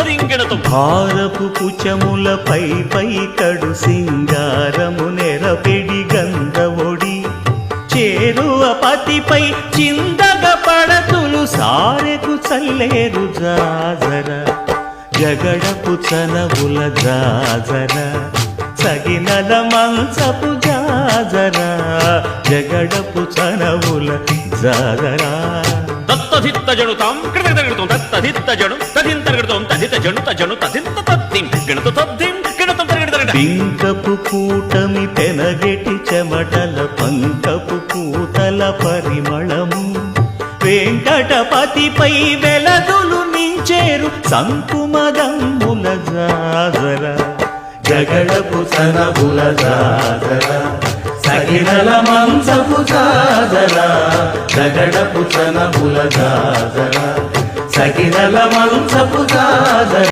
భారపు పుచములపై పైకడు సింగారము నెరపెడి గంధవొడి చేరువ పతిపై చిందగ పడతులు సారెకు చల్లేరు జాజర జగడపు చనవుల జాజర సగినల మంచపు జాజర జగడపు చనవుల జాజర దత్తధిత్త జనుతాం కృతగడగడతాం దత్తధిత్త జను తదింతరగడతాం తదిత జను తజను తదింత తద్దిం గణత తద్దిం గణతం తరగడగడ పింకపు కూటమి పెనగెటి చెమటల పంకపు కూతల పరిమళము వెంకటపతిపై వెలదులు నించేరు సంకుమదమ్ముల జాజర జగడపు సనబుల జాజర సగినల మంచపు జాజర జగడపు సనబుల జాజర సగినల మంచపు జాజర